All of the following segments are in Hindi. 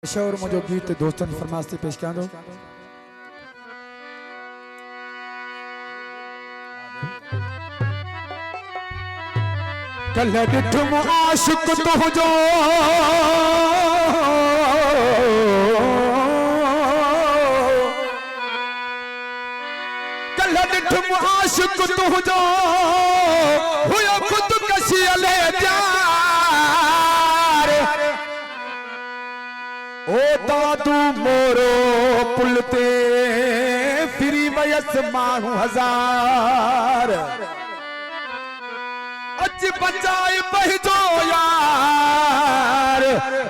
और मुझे गीत दोस्तों की फरमाइश से पेश कर दो। कल डिठुम आशिक तो जो कल डिठुम आशिक तो जो हुआ खुद कसी ले ओ दादू मोरो पुलते फिरी वयस मानू हजार अच बचाए बहजो यार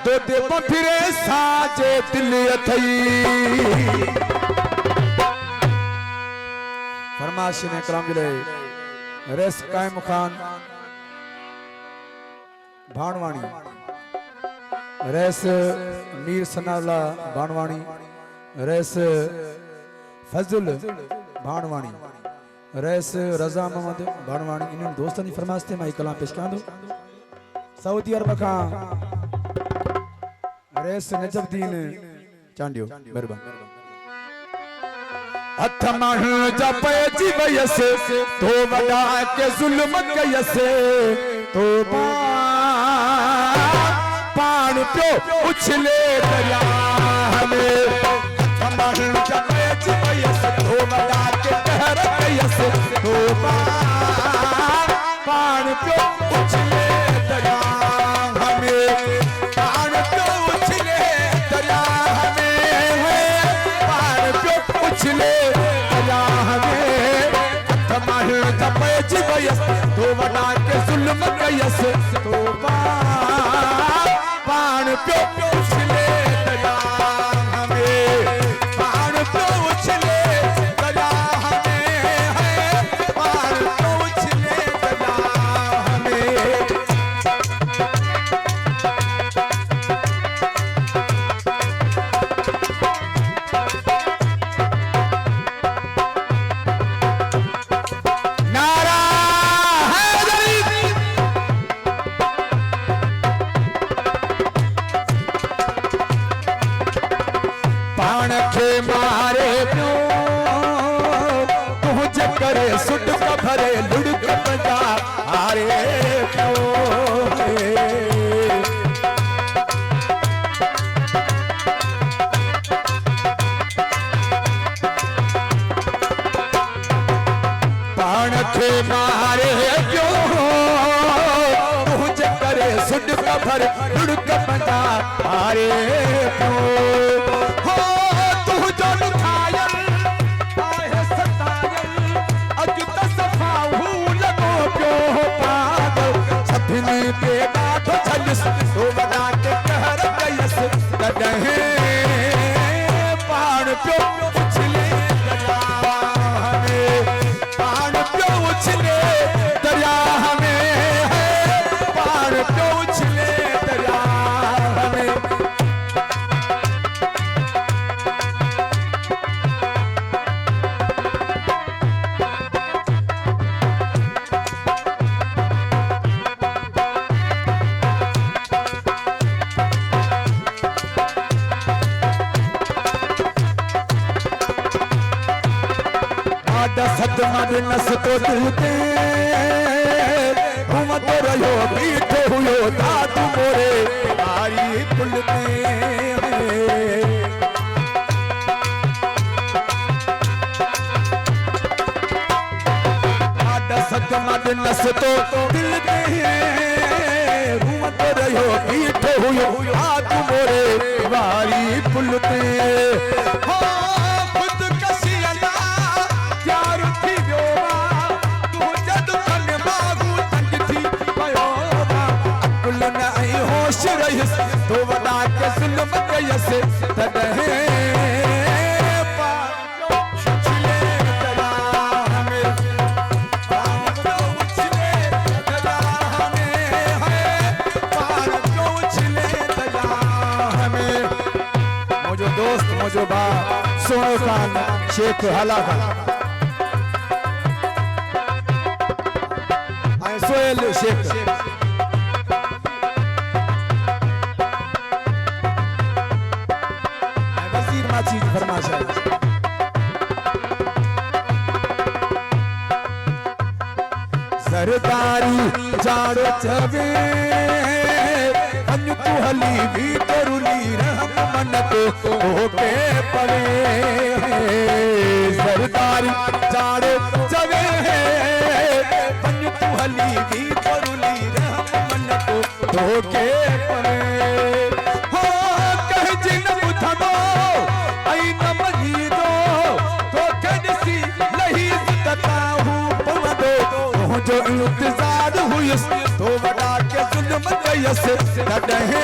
दो दे फिरे साजे दिल अथई फरमाश ने कलाम जिले रेस कायम खान भाणवाणी रेस मीर सनावला भाणवाणी रेस फजल भाणवाणी रेस रजा मोहम्मद भाणवाणी इन दोस्तों की फरमाइश ते मैं कलाम पेश कर दो। सऊदी अरब का रेस नजफदीन चांडियो मेहरबान हथ मण जपे जीवयस तो वडा के जुल्म कयस तो पान प्यो उछले दरिया में कमल जपे जीवयस तो वडा के कहर कयस तो पान प्यो उछले दरिया में पान प्यो उछले दरिया में पान प्यो उछले दरिया में कमल जपे जीवयस तो वडा के जुल्म कयस तो पान प्यो उछले दरिया में पान प्यो उछले दरिया में पान प्यो उछले दरिया में नारा पान के मारे प्यो तुझ करे सुट भरे लुड़क बजा आरे प्यो पान के मारे प्यो तुझ करे सुट भरे लुड़क बजा आरे प्यो पे बात छलिस तो बना के कहर कयस कदहे पान प्यो उछले दरिया में पान प्यो उछले दरिया में पान प्यो उछले दरिया में सत मद नस तो दिलते घूमत रहो बीठो हुयो दादू मोरे आरी पुलते सत मद नस तो दिलते घूमत रहो बीठो हुयो दादू मोरे आरी पुलते होश रहिस तो वडा के जुल्म कयस तदहे पान उछले दरिया में पान उछले दरिया में पान उछले दरिया में मुझे दोस्त मुझे बा सोनो खान शेख हला खान आई सोहेल शेख का चीज फरमाश है। सरदारी जाड़ो चवे अन तू हली भी करुली रहम मन को होके पड़े। सरदारी जाड़ो चवे अन तू हली भी करुली रहम मन को होके पड़े। हो कह जिन बुधनो आई न मनी दो तो कदसी लही तताहू पवदो जो इंतजार हुई तो वड़ा के जुल्म कयस कदहे